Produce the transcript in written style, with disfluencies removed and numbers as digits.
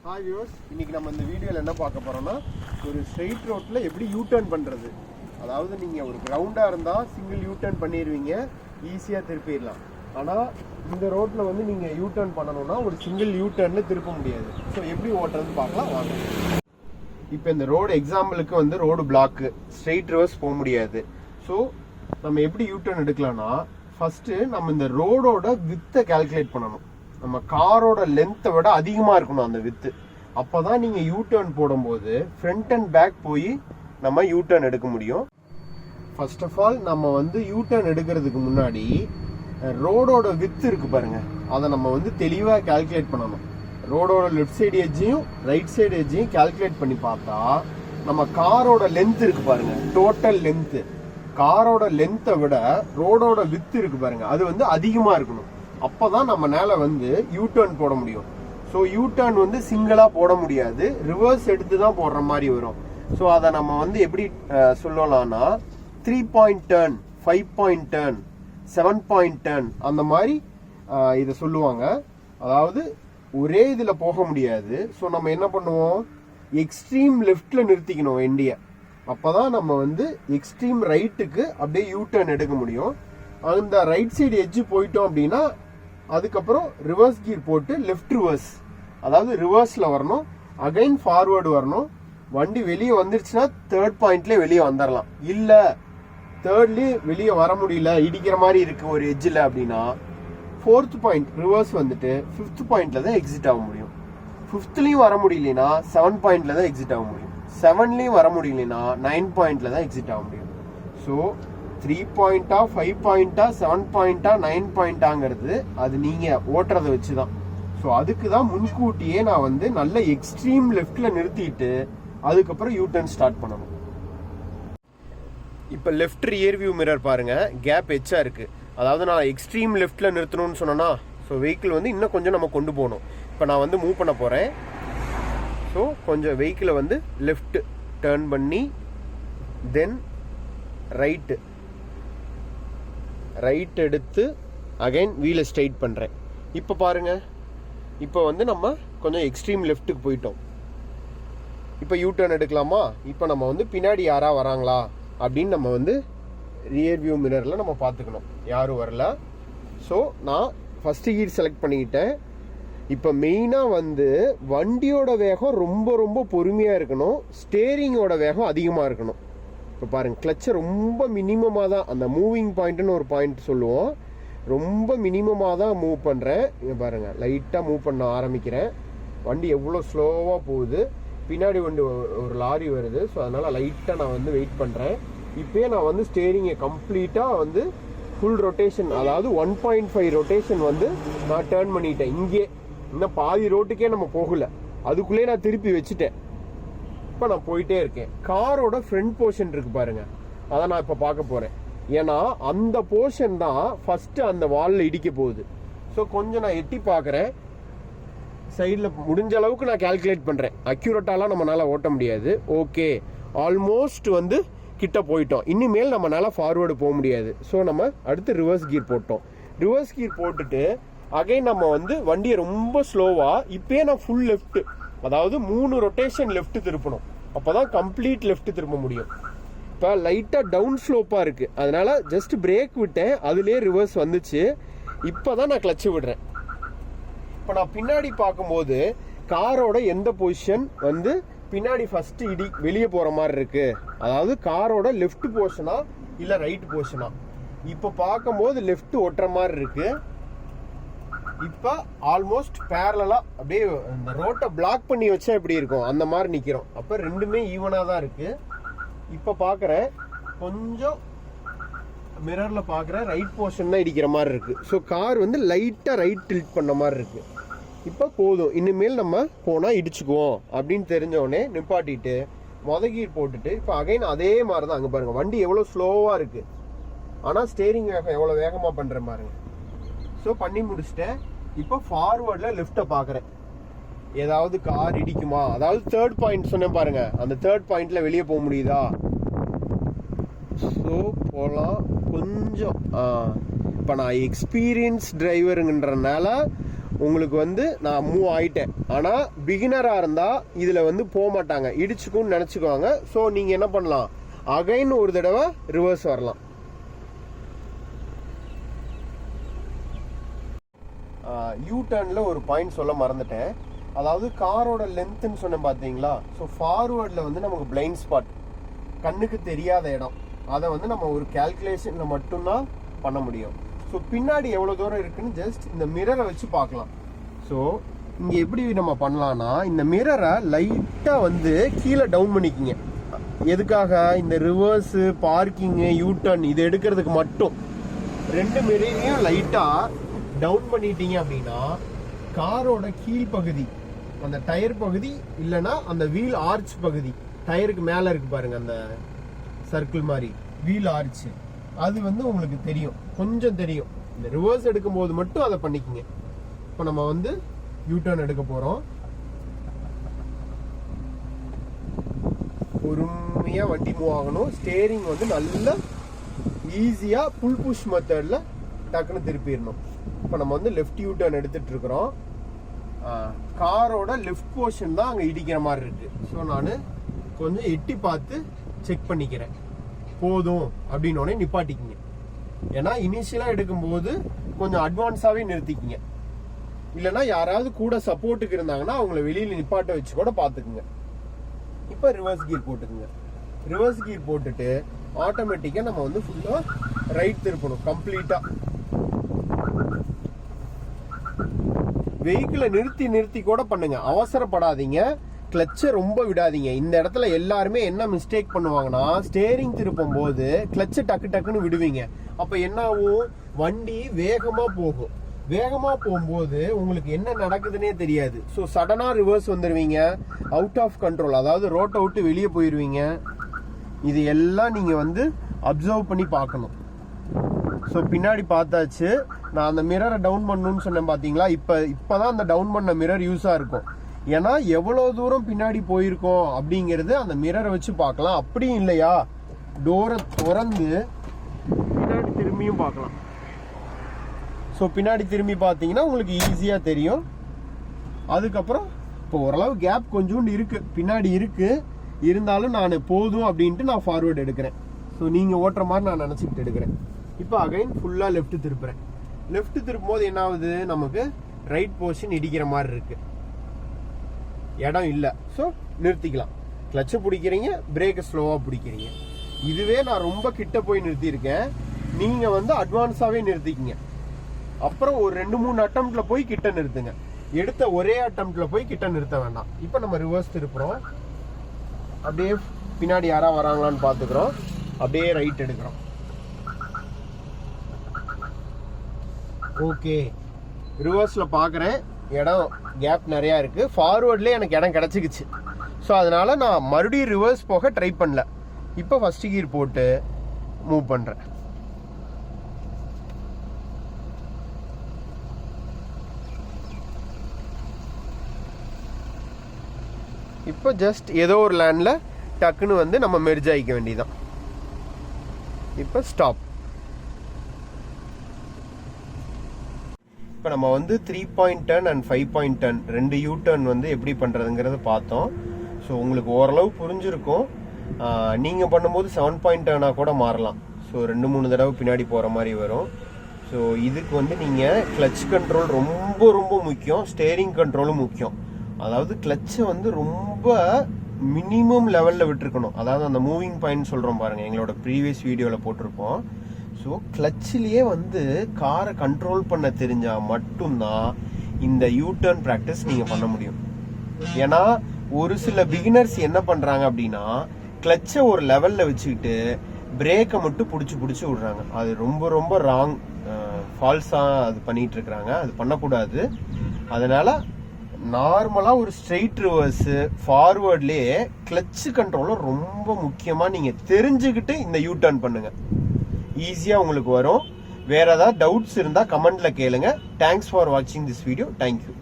Hi viewers, இன்னைக்கு நம்ம இந்த வீடியோவில் என்ன பார்க்க போகிறோம்னா ஒரு ஸ்ட்ரெயிட் ரோட்டில் எப்படி யூ டர்ன் பண்ணுறது. அதாவது நீங்கள் ஒரு கிரவுண்டாக இருந்தால் சிங்கிள் யூ டர்ன் பண்ணிடுவீங்க, ஈஸியாக திருப்பிடலாம். ஆனால் இந்த ரோட்டில் வந்து நீங்கள் யூ டர்ன் பண்ணணும்னா ஒரு சிங்கிள் யூ டர்ன்னு திருப்ப முடியாது. ஸோ எப்படி ஓட்டுறதுன்னு பார்க்கலாம் வாங்க. இப்போ இந்த ரோடு எக்ஸாம்பிளுக்கு வந்து ரோடு பிளாக்கு, ஸ்ட்ரெயிட் ரிவர்ஸ் போக முடியாது. ஸோ நம்ம எப்படி யூ டர்ன் எடுக்கலாம்னா ஃபஸ்ட்டு நம்ம இந்த ரோடோட வித்தை கால்குலேட் பண்ணணும். நம்ம காரோட லென்த்தை விட அதிகமாக இருக்கணும் அந்த வித்து. அப்போ தான் நீங்கள் யூ டர்ன் போடும்போது ஃப்ரண்ட் அண்ட் பேக் போய் நம்ம யூ டர்ன் எடுக்க முடியும். ஃபர்ஸ்ட் ஆஃப் ஆல் நம்ம வந்து யூ டர்ன் எடுக்கிறதுக்கு முன்னாடி ரோடோட வித்து இருக்கு பாருங்க, அதை நம்ம வந்து தெளிவாக கால்குலேட் பண்ணணும். ரோடோட லெஃப்ட் சைடு எட்ஜையும் ரைட் சைடு எட்ஜையும் கால்குலேட் பண்ணி பார்த்தா நம்ம காரோட லென்த் இருக்கு பாருங்க, டோட்டல் லென்த்து காரோட லென்த்தை விட ரோடோட வித்து இருக்கு பாருங்க, அது வந்து அதிகமாக இருக்கணும். அப்போதான் நம்மளால வந்து யூ டர்ன் போட முடியும். ஸோ யூ டர்ன் வந்து சிங்கிளாக போட முடியாது, ரிவர்ஸ் எடுத்து தான் போடுற மாதிரி வரும். ஸோ அதை நம்ம வந்து எப்படி சொல்லலாம்னா 3 point turn, 5 point turn, 7 point turn அந்த மாதிரி இதை சொல்லுவாங்க. அதாவது ஒரே இதில் போக முடியாது. ஸோ நம்ம என்ன பண்ணுவோம், எக்ஸ்ட்ரீம் லெஃப்டில் நிறுத்திக்கணும் வண்டியை. அப்போ தான் நம்ம வந்து எக்ஸ்ட்ரீம் ரைட்டுக்கு அப்படியே யூ டர்ன் எடுக்க முடியும். அந்த ரைட் சைடு எட்ஜு போயிட்டோம் அப்படின்னா அதுக்கப்புறம் ரிவர்ஸ் கீர் போட்டு லெஃப்ட் ரிவர்ஸ், அதாவது ரிவர்ஸில் வரணும், அகைன் ஃபார்வேர்டு வரணும். வண்டி வெளியே வந்துருச்சுன்னா தேர்ட் பாயிண்ட்லேயே வெளியே வந்துடலாம். இல்லை தேர்ட்லேயே வெளியே வர முடியல, இடிக்கிற மாதிரி இருக்குது ஒரு எட்ஜில் அப்படின்னா ஃபோர்த் பாயிண்ட் ரிவர்ஸ் வந்துட்டு 5th பாயிண்டில் தான் எக்ஸிட் ஆக முடியும். 5த்லேயும் வர முடியலனா 7 பாயிண்டில் தான் எக்ஸிட் ஆக முடியும். 7லேயும் வர முடியலனா 9 பாயிண்டில் தான் எக்ஸிட் ஆக முடியும். ஸோ 3 பாயிண்டா, 5 பாயிண்டா, 7 பாயிண்டா, 9 பாயிண்டாங்கிறது அது நீங்கள் ஓட்டுறதை வச்சு தான். ஸோ அதுக்கு தான் முன்கூட்டியே நான் வந்து நல்ல எக்ஸ்ட்ரீம் லெஃப்டில் நிறுத்திட்டு அதுக்கப்புறம் யூ டர்ன் ஸ்டார்ட் பண்ணணும். இப்போ லெஃப்ட் ரியர் வியூ மிரர் பாருங்க, கேப் எச்சா இருக்கு. அதாவது நான் எக்ஸ்ட்ரீம் லெஃப்டில் நிறுத்தணும்னு சொன்னேன்னா ஸோ வெஹிக்கிள் வந்து இன்னும் கொஞ்சம் நம்ம கொண்டு போகணும். இப்போ நான் வந்து மூவ் பண்ண போகிறேன். ஸோ கொஞ்சம் வெஹிக்கிளை வந்து லெஃப்ட் டர்ன் பண்ணி தென் ரைட் எடுத்து அகைன் வீலை ஸ்ட்ரைட் பண்ணுறேன். இப்போ பாருங்கள், இப்போ வந்து நம்ம கொஞ்சம் எக்ஸ்ட்ரீம் லெஃப்ட்டுக்கு போயிட்டோம். இப்போ யூ டர்ன் எடுக்கலாமா? இப்போ நம்ம வந்து பின்னாடி யாரா வராங்களா அப்படின்னு நம்ம வந்து ரியர் வியூ மிரரில் நம்ம பார்த்துக்கணும், யாரும் வரல. ஸோ நான் ஃபஸ்ட்டு கீர் செலக்ட் பண்ணிக்கிட்டேன். இப்போ மெயினாக வந்து வண்டியோட வேகம் ரொம்ப ரொம்ப பொறுமையாக இருக்கணும், ஸ்டேரிங்கோட வேகம் அதிகமாக இருக்கணும். இப்போ பாருங்கள், கிளச்சை ரொம்ப மினிமமாக தான், அந்த மூவிங் பாயிண்ட்டுன்னு ஒரு பாயிண்ட் சொல்லுவோம், ரொம்ப மினிமமாக தான் மூவ் பண்ணுறேன். இங்கே பாருங்கள், லைட்டாக மூவ் பண்ண ஆரம்பிக்கிறேன். வண்டி எவ்வளோ ஸ்லோவாக போகுது, பின்னாடி வண்டி ஒரு லாரி வருது. ஸோ அதனால் லைட்டாக நான் வந்து வெயிட் பண்ணுறேன். இப்போயே நான் வந்து ஸ்டேரிங்கை கம்ப்ளீட்டாக வந்து ஃபுல் ரொட்டேஷன், அதாவது 1.5 ரொட்டேஷன் வந்து நான் டேர்ன் பண்ணிட்டேன். இங்கே இன்னும் பாதி ரோட்டுக்கே நம்ம போகலை, அதுக்குள்ளேயே நான் திருப்பி வச்சுட்டேன். இப்போ நான் போயிட்டே இருக்கேன். காரோட ஃப்ரண்ட் போர்ஷன் இருக்கு பாருங்க, அதை நான் இப்போ பார்க்க போகிறேன். ஏன்னா அந்த போர்ஷன் தான் ஃபஸ்ட்டு அந்த வாலில் இடிக்க போகுது. ஸோ கொஞ்சம் நான் எட்டி பார்க்குறேன், சைடில் முடிஞ்ச அளவுக்கு நான் கால்குலேட் பண்ணுறேன். அக்யூரேட்டாலாம் நம்மளால் ஓட்ட முடியாது. ஓகே, ஆல்மோஸ்ட் வந்து கிட்ட போயிட்டோம். இனிமேல் நம்மளால் ஃபார்வேர்டு போக முடியாது. ஸோ நம்ம அடுத்து ரிவர்ஸ் கீர் போட்டோம். ரிவர்ஸ் கீர் போட்டுட்டு அகைன் நம்ம வந்து வண்டியை ரொம்ப ஸ்லோவாக, இப்போயே நான் ஃபுல் லெஃப்ட்டு, அதாவது 3 ரொட்டேஷன் லெஃப்ட் திருப்பணும். அப்போ தான் கம்ப்ளீட் லெஃப்ட் திருப்ப முடியும். இப்போ லைட்டாக டவுன் ஸ்லோப்பாக இருக்குது, அதனால் ஜஸ்ட் பிரேக் விட்டேன், அதுலேயே ரிவர்ஸ் வந்துச்சு. இப்போ தான் நான் கிளச்சு விடுறேன். இப்போ நான் பின்னாடி பார்க்கும்போது காரோட எந்த பொசிஷன் வந்து பின்னாடி ஃபஸ்ட்டு வெளியே போகிற மாதிரி இருக்குது, அதாவது காரோட லெஃப்ட் போர்ஷனா இல்லை ரைட் போர்ஷனா. இப்போ பார்க்கும்போது லெஃப்ட் ஒட்டுற மாதிரி இருக்குது. இப்போ ஆல்மோஸ்ட் பேரலா அப்படியே இந்த ரோட்டை பிளாக் பண்ணி வச்சா எப்படி இருக்கும் அந்த மாதிரி நிற்கிறோம். அப்போ ரெண்டுமே ஈவனாக தான் இருக்கு. இப்போ பார்க்குறேன், கொஞ்சம் மிரரில் பார்க்குறேன், ரைட் போர்ஷன் தான் இடிக்கிற மாதிரி இருக்கு. ஸோ கார் வந்து லைட்டாக ரைட் டில்ட் பண்ண மாதிரி இருக்கு. இப்போ போதும், இனிமேல் நம்ம போனால் இடிச்சுக்குவோம் அப்படின்னு தெரிஞ்சவொடனே நிப்பாட்டிட்டு கீர் போட்டுட்டு இப்போ அகைன் அதே மாதிரி தான். அங்கே பாருங்கள், வண்டி எவ்வளோ ஸ்லோவாக இருக்குது, ஆனால் ஸ்டேரிங் வேகம் எவ்வளோ வேகமாக பண்ணுற பாருங்க. ஸோ பண்ணி முடிச்சுட்டேன். இப்போ ஃபார்வர்டில் லெஃப்ட்டை பார்க்குறேன், ஏதாவது கார் இடிக்குமா. அதாவது தேர்ட் பாயிண்ட் சொன்னேன் பாருங்க, அந்த தேர்ட் பாயிண்ட்ல வெளியே போக முடியுதா. ஸோ போகலாம் கொஞ்சம். இப்போ நான் எக்ஸ்பீரியன்ஸ் டிரைவருங்கன்றனால உங்களுக்கு வந்து நான் மூவ் ஆயிட்டேன். ஆனால் பிகினராக இருந்தால் இதில் வந்து போக மாட்டாங்க, இடிச்சுக்குன்னு நினச்சிக்குவாங்க. ஸோ நீங்கள் என்ன பண்ணலாம், அகைன் ஒரு தடவை ரிவர்ஸ் வரலாம். யூ டர்னில் ஒரு பாயிண்ட் சொல்ல மறந்துட்டேன். அதாவது காரோட லென்த்துன்னு சொன்னேன் பார்த்தீங்களா. ஸோ ஃபார்வேர்டில் வந்து நமக்கு பிளைண்ட் ஸ்பாட், கண்ணுக்கு தெரியாத இடம், அதை வந்து நம்ம ஒரு கேல்குலேஷனில் மட்டும்தான் பண்ண முடியும். ஸோ பின்னாடி எவ்வளோ தூரம் இருக்குன்னு ஜஸ்ட் இந்த மிரரை வச்சு பார்க்கலாம். ஸோ இங்கே எப்படி நம்ம பண்ணலான்னா, இந்த மிரரை லைட்டாக வந்து கீழே டவுன் பண்ணிக்கிங்க. எதுக்காக, இந்த ரிவர்ஸு, பார்க்கிங்கு, யூ டர்ன் இது எடுக்கிறதுக்கு மட்டும். 2 மிரரையும் லைட்டாக டவுன் பண்ணிட்டீங்க அப்படின்னா காரோட கீழ்ப்பகுதி, அந்த டயர் பகுதி இல்லைன்னா அந்த வீல் ஆர்ச் பகுதி, டயருக்கு மேலே இருக்கு பாருங்க அந்த சர்க்கிள் மாதிரி வீல் ஆர்ச், அது வந்து உங்களுக்கு தெரியும், கொஞ்சம் தெரியும். இந்த ரிவர்ஸ் எடுக்கும் போது மட்டும் அதை பண்ணிக்கங்க. இப்போ நம்ம வந்து யூ டர்ன் எடுக்க போறோம். பொறுமையா வண்டி மூவ் ஆகணும். ஸ்டேரிங் வந்து நல்லா ஈஸியா புல் புஷ் மெத்தட்ல டக்குன்னு திருப்பிடணும். இப்போ நம்ம வந்து லெஃப்ட் யூ டர்ன் எடுத்துட்டு இருக்கிறோம். காரோட லெஃப்ட் போர்ஷன் தான் அங்கே இடிக்கிற மாதிரி இருக்கு. ஸோ நான் கொஞ்சம் எட்டி பார்த்து செக் பண்ணிக்கிறேன். போதும் அப்படின்னோடனே நிப்பாட்டிக்கிங்க. ஏன்னா இனிஷியலாக எடுக்கும்போது கொஞ்சம் அட்வான்ஸாகவே நிறுத்திக்கிங்க. இல்லைன்னா யாராவது கூட சப்போர்ட்டுக்கு இருந்தாங்கன்னா அவங்கள வெளியில் நிப்பாட்ட வச்சு கூட பார்த்துக்குங்க. இப்போ ரிவர்ஸ் கீர் போட்டுக்குங்க. ரிவர்ஸ் கீர் போட்டுட்டு ஆட்டோமேட்டிக்காக நம்ம வந்து ஃபுல்லாக ரைட் திருப்பணும் கம்ப்ளீட்டாக. வெஹிக்கிளை நிறுத்தி நிறுத்தி கூட பண்ணுங்க, அவசரப்படாதீங்க. கிளச்சை ரொம்ப விடாதீங்க. இந்த இடத்துல எல்லாருமே என்ன மிஸ்டேக் பண்ணுவாங்கன்னா, ஸ்டேரிங் திருப்பும் போது கிளச்சை டக்கு டக்குன்னு விடுவீங்க. அப்போ என்ன ஆகும், வண்டி வேகமாக போகும். வேகமாக போகும்போது உங்களுக்கு என்ன நடக்குதுன்னே தெரியாது. ஸோ சடனாக ரிவர்ஸ் வந்துடுவீங்க, அவுட் ஆஃப் கண்ட்ரோல், அதாவது ரோட்டை விட்டு வெளியே போயிடுவீங்க. இது எல்லாம் நீங்கள் வந்து அப்சர்வ் பண்ணி பார்க்கணும். ஸோ பின்னாடி பார்த்தாச்சு. நான் அந்த மிரரை டவுன் பண்ணணும்னு சொன்னேன் பார்த்தீங்களா. இப்போதான் அந்த டவுன் பண்ண மிரர் யூஸாக இருக்கும். ஏன்னா எவ்வளோ தூரம் பின்னாடி போயிருக்கோம் அப்படிங்கிறது அந்த மிரரை வச்சு பார்க்கலாம். அப்படியும் இல்லையா, டோரை திறந்து பின்னாடி திரும்பியும் பார்க்கலாம். ஸோ பின்னாடி திரும்பி பார்த்தீங்கன்னா உங்களுக்கு ஈஸியாக தெரியும். அதுக்கப்புறம் இப்போ ஓரளவு கேப் கொஞ்சோண்டு இருக்குது, பின்னாடி இருக்குது. இருந்தாலும் நான் போதும் அப்படின்ட்டு நான் ஃபார்வேர்டு எடுக்கிறேன். ஸோ நீங்கள் ஓட்டுற மாதிரி நான் நினச்சிக்கிட்டு எடுக்கிறேன். இப்போ அகைன் ஃபுல்லாக லெஃப்ட் திருப்புறேன். லெஃப்ட் திருப்பும் போது என்ன ஆகுது, நமக்கு ரைட் போர்ஷன் இடிக்கிற மாதிரி இருக்கு, இடம் இல்லை. ஸோ நிறுத்திக்கலாம். கிளச்சை பிடிக்கிறீங்க, பிரேக்கை ஸ்லோவாக பிடிக்கிறீங்க. இதுவே நான் ரொம்ப கிட்ட போய் நிறுத்தியிருக்கேன். நீங்கள் வந்து அட்வான்ஸாகவே நிறுத்திக்கிங்க. அப்புறம் ஒரு 2-3 அட்டம்ப்ட்ல போய் கிட்ட நிறுத்துங்க. எடுத்த ஒரே அட்டம்ப்ட்ல போய் கிட்ட நிறுத்த வேண்டாம். இப்போ நம்ம ரிவர்ஸ் திருப்புறோம். அப்படியே பின்னாடி யாரா வராங்களான்னு பார்த்துக்கிறோம். அப்படியே ரைட் எடுக்கிறோம். ஓகே, ரிவர்ஸில் பார்க்குறேன், இடம் கேப் நிறையா இருக்குது. ஃபார்வேர்ட்லேயே எனக்கு இடம் கிடச்சிக்கிச்சு. ஸோ அதனால் நான் மறுபடியும் ரிவர்ஸ் போக ட்ரை பண்ணல. இப்போ ஃபஸ்ட்டு கீர் போட்டு மூவ் பண்ணுறேன். இப்போ ஜஸ்ட் ஏதோ ஒரு லேண்டில் டக்குன்னு வந்து நம்ம மெர்ஜ் ஆகிக்க வேண்டியதான். இப்போ ஸ்டாப். இப்போ நம்ம வந்து 3 point turn and 5 point turn 2 you turn வந்து எப்படி பண்ணுறதுங்கிறத பார்த்தோம். ஸோ உங்களுக்கு ஓரளவு புரிஞ்சிருக்கும். நீங்கள் பண்ணும்போது 7 பாயிண்ட் டர்னாக கூட மாறலாம். ஸோ 2-3 தடவை பின்னாடி போகிற மாதிரி வரும். ஸோ இதுக்கு வந்து நீங்கள் கிளச் கண்ட்ரோல் ரொம்ப ரொம்ப முக்கியம், ஸ்டேரிங் கண்ட்ரோலும் முக்கியம். அதாவது கிளச்சை வந்து ரொம்ப மினிமம் லெவலில் விட்டுருக்கணும். அதாவது அந்த மூவிங் பாயிண்ட் சொல்கிறோம் பாருங்கள், எங்களோட ப்ரீவியஸ் வீடியோவில் போட்டிருப்போம். ஸோ கிளச்சிலேயே வந்து காரை கண்ட்ரோல் பண்ண தெரிஞ்சால் மட்டும்தான் இந்த யூ டர்ன் ப்ராக்டிஸ் நீங்கள் பண்ண முடியும். ஏன்னா ஒரு சில பிகினர்ஸ் என்ன பண்ணுறாங்க அப்படின்னா, கிளச்சை ஒரு லெவலில் வச்சுக்கிட்டு பிரேக்கை மட்டும் பிடிச்சி விடுறாங்க. அது ரொம்ப ரொம்ப ராங், ஃபால்ஸாக அது பண்ணிகிட்டு இருக்கிறாங்க. அது பண்ணக்கூடாது. அதனால் நார்மலாக ஒரு ஸ்ட்ரெயிட் ரிவர்ஸு ஃபார்வேர்ட்லேயே கிளச்சு கண்ட்ரோலும் ரொம்ப முக்கியமாக நீங்கள் தெரிஞ்சுக்கிட்டு இந்த யூ டர்ன் பண்ணுங்கள். ஈஸியாக உங்களுக்கு வரும். வேறு ஏதாவது டவுட்ஸ் இருந்தால் கமெண்ட்டில் கேளுங்க. தேங்க்ஸ் ஃபார் வாட்சிங் திஸ் வீடியோ. தேங்க்யூ.